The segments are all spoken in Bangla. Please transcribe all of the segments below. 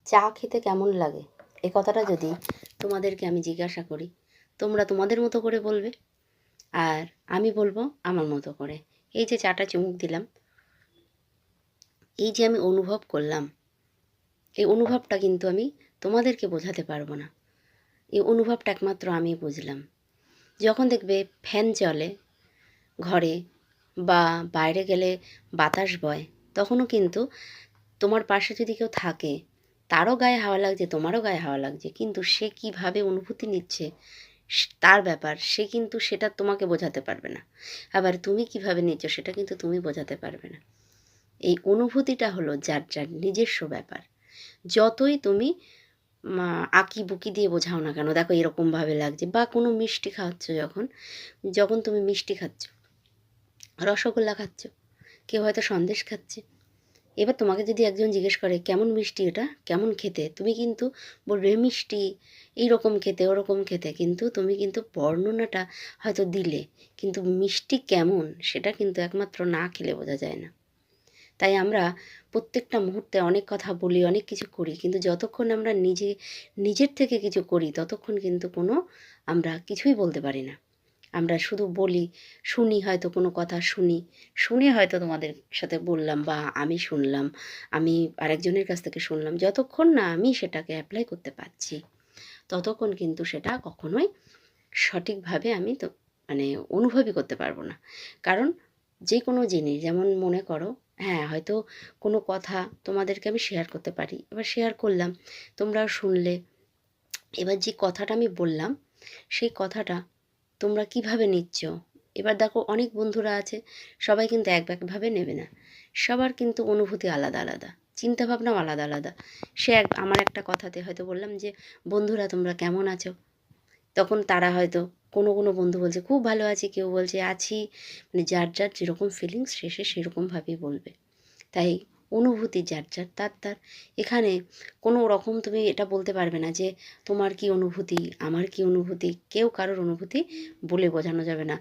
চা খেতে কেমন লাগে এ কথাটা যদি তোমাদেরকে আমি জিজ্ঞাসা করি, তোমরা তোমাদের মতো করে বলবে আর আমি বলবো আমার মতো করে। এই যে চাটা চুমুক দিলাম, এই যে আমি অনুভব করলাম, এই অনুভবটা কিন্তু আমি তোমাদেরকে বোঝাতে পারবো না। এই অনুভবটা একমাত্র আমি বুঝলাম। যখন দেখবে ফ্যান চলে ঘরে বা বাইরে গেলে বাতাস বয়, তখনও কিন্তু তোমার পাশে যদি কেউ থাকে, তারও গায়ে হাওয়া লাগছে, তোমারও গায়ে হাওয়া লাগছে, কিন্তু সে কীভাবে অনুভূতি নিচ্ছে তার ব্যাপার, সে কিন্তু সেটা তোমাকে বোঝাতে পারবে না। আবার তুমি কিভাবে নিচ্ছ সেটা কিন্তু তুমি বোঝাতে পারবে না। এই অনুভূতিটা হলো যার যার নিজস্ব ব্যাপার। যতই তুমি আঁকি বুকি দিয়ে বোঝাও না কেন, দেখো এরকমভাবে লাগছে, বা কোনো মিষ্টি খাচ্ছ, যখন যখন তুমি মিষ্টি খাচ্ছ, রসগোল্লা খাচ্ছ, কেউ হয়তো সন্দেশ খাচ্ছে, এবার তোমাকে যদি একজন জিজ্ঞেস করে কেমন মিষ্টি এটা, কেমন খেতে, তুমি কিন্তু বলবে মিষ্টি, এইরকম খেতে, ওরকম খেতে, কিন্তু তুমি কিন্তু বর্ণনাটা হয়তো দিলে, কিন্তু মিষ্টি কেমন সেটা কিন্তু একমাত্র না খেলে বোঝা যায় না। তাই আমরা প্রত্যেকটা মুহূর্তে অনেক কথা বলি, অনেক কিছু করি, কিন্তু যতক্ষণ আমরা নিজের থেকে কিছু করি ততক্ষণ কিন্তু আমরা কিছুই বলতে পারি না। আমরা শুধু বলি, শুনি, হয়তো কোনো কথা শুনে হয়তো তোমাদের সাথে বললাম, বা আমি শুনলাম, আমি আরেকজনের কাছ থেকে শুনলাম, যতক্ষণ না আমি সেটাকে অ্যাপ্লাই করতে পারছি ততক্ষণ কিন্তু সেটা কখনোই সঠিকভাবে আমি তো অনুভবই করতে পারবো না। কারণ যে কোনো জিনিস, যেমন মনে করো, হ্যাঁ হয়তো কোনো কথা তোমাদেরকে আমি শেয়ার করতে পারি, এবার শেয়ার করলাম, তোমরাও শুনলে, এবার যে কথাটা আমি বললাম সেই কথাটা তোমরা কিভাবে নিচ্ছ। এবার দেখো অনেক বন্ধুরা আছে, সবাই কিন্তু একভাবে নেবে না, সবার কিন্তু অনুভূতি আলাদা আলাদা, চিন্তাভাবনাও আলাদা আলাদা। আমার একটা কথাতে হয়তো বললাম যে বন্ধুরা তোমরা কেমন আছো, তখন তারা হয়তো কোনো বন্ধু বলছে খুব ভালো আছি, কেউ বলছে আছি, যার যার যেরকম ফিলিংস সে সেরকমভাবেই বলবে। তাই অনুভূতি যার যার তার এখানে কোনো রকম তুমি এটা বলতে পারবে না যে তোমার কি অনুভূতি, আমার কি অনুভূতি, কেউ কারোর অনুভূতি বলে বোঝানো যাবে না।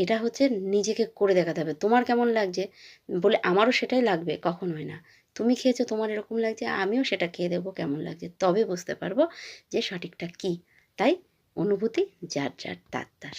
এটা হচ্ছে নিজেকে করে দেখাতে হবে। তোমার কেমন লাগছে বলে আমারও সেটাই লাগবে, কখনোই না। তুমি খেয়েছো, তোমার এরকম লাগছে, আমিও সেটা খেয়ে দেবো কেমন লাগছে, তবে বুঝতে পারবো যে সঠিকটা কী। তাই অনুভূতি যার যার তার।